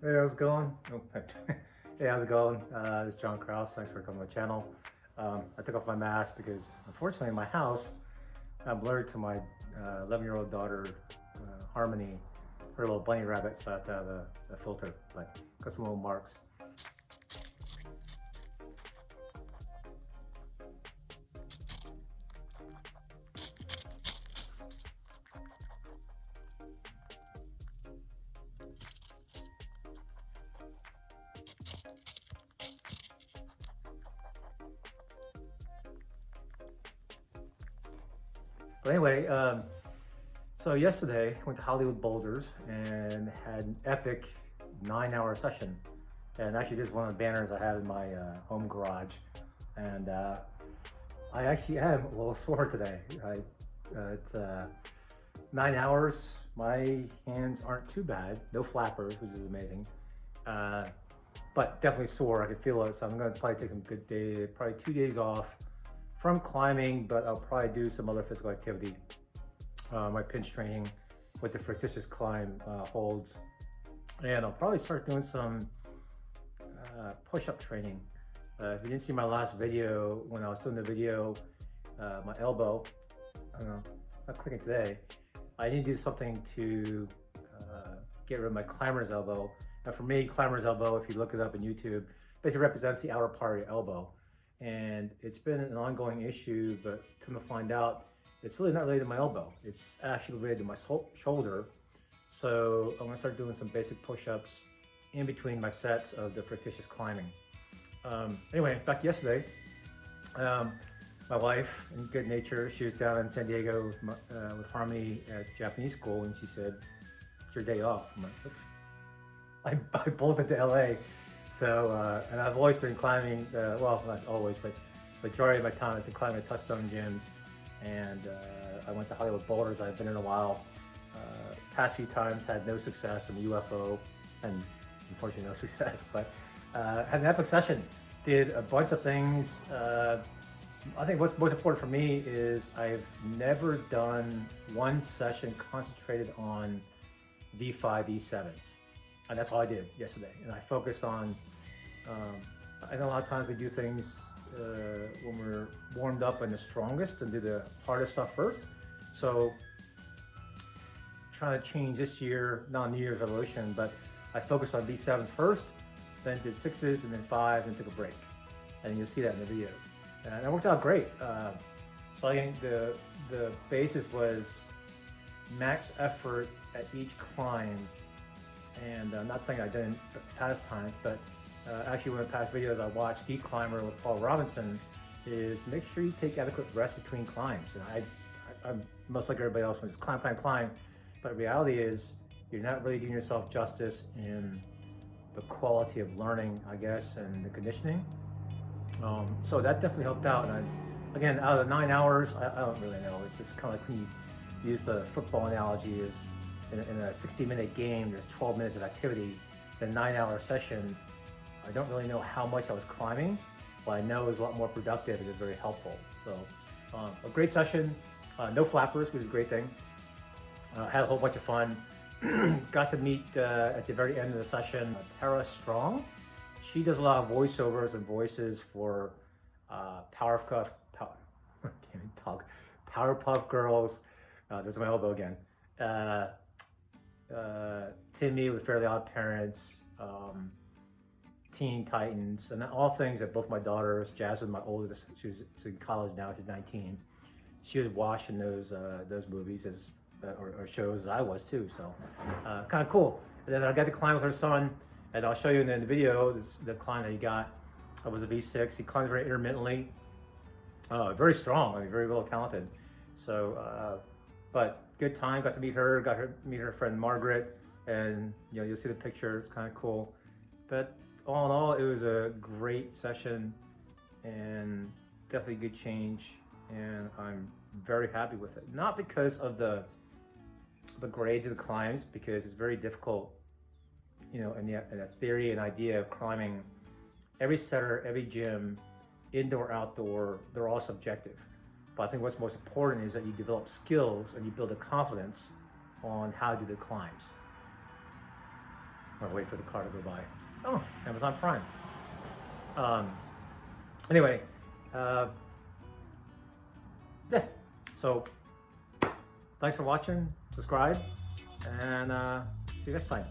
Hey, how's it going? Oh, hey, how's it going? This is John Krause. Thanks for coming to my channel. I took off my mask because, unfortunately, in my house, I'm allergic to my 11-year-old daughter, Harmony, her little bunny rabbit, so I have to have a filter, but got some little marks. But anyway, so yesterday I went to Hollywood Boulders and had an epic 9-hour session. And actually, this is one of the banners I have in my home garage. And I actually am a little sore today. It's 9 hours. My hands aren't too bad. No flappers, which is amazing. But definitely sore. I can feel it. So I'm going to probably take some good days, probably 2 days off from climbing, but I'll probably do some other physical activity. My pinch training with the fictitious climb holds. And I'll probably start doing some push-up training. If you didn't see my last video, when I was doing the video, my elbow, not clicking today, I need to do something to get rid of my climber's elbow. And for me, climber's elbow, if you look it up on YouTube, basically represents the outer part of your elbow. And it's been an ongoing issue, but come to find out, it's really not related to my elbow. It's actually related to my shoulder. So I'm gonna start doing some basic push-ups in between my sets of the fictitious climbing. Anyway, back yesterday, my wife, in good nature, she was down in San Diego with Harmony at Japanese school, and she said, "It's your day off." I'm like, I bolted to LA. So, and I've always been climbing, well, not always, but majority of my time I've been climbing at Touchstone gyms. And I went to Hollywood Boulders. I've been in a while. Past few times had no success in the UFO, and unfortunately no success, but had an epic session. Did a bunch of things. I think what's most important for me is I've never done one session concentrated on V5, V7s. And that's all I did yesterday. And I focused on, I know a lot of times we do things when we're warmed up and the strongest and do the hardest stuff first. So trying to change this year, not New Year's resolution, but I focused on V7s first, then did 6s and then 5s and took a break. And you'll see that in the videos. And it worked out great. So I think the basis was max effort at each climb. And I'm not saying I didn't past times, but actually one of the past videos I watched, Geek Climber with Paul Robinson, is make sure you take adequate rest between climbs. And I'm most like everybody else, when it's climb, climb, climb. But the reality is you're not really doing yourself justice in the quality of learning, I guess, and the conditioning. So that definitely helped out. And again, out of the 9 hours, I don't really know. It's just kind of like when you use the football analogy is, in a 60-minute game, there's 12 minutes of activity. The 9-hour session, I don't really know how much I was climbing, but I know it was a lot more productive and it was very helpful. So a great session, no flappers, which is a great thing. Had a whole bunch of fun. Got to meet at the very end of the session, Tara Strong. She does a lot of voiceovers and voices for Powerpuff Girls. There's my elbow again. Timmy with Fairly Odd Parents, Teen Titans, and all things that both my daughters, Jasmine, my oldest, she's in college now, she's 19. She was watching those movies or shows as I was too, so kind of cool. And then I got to climb with her son, and I'll show you in the video the climb that he got. It was a V6. He climbs very intermittently, very strong, I mean, very well talented. So, but good time. Got to meet her. Got to meet her friend Margaret, and you'll see the picture. It's kind of cool. But all in all, it was a great session and definitely a good change. And I'm very happy with it. Not because of the grades of the climbs, because it's very difficult, and the theory and idea of climbing. Every setter, every gym, indoor, outdoor, they're all subjective. But I think what's most important is that you develop skills and you build a confidence on how to do the climbs. or wait for the car to go by. Oh, Amazon Prime. Anyway, yeah. So thanks for watching. Subscribe, and see you next time.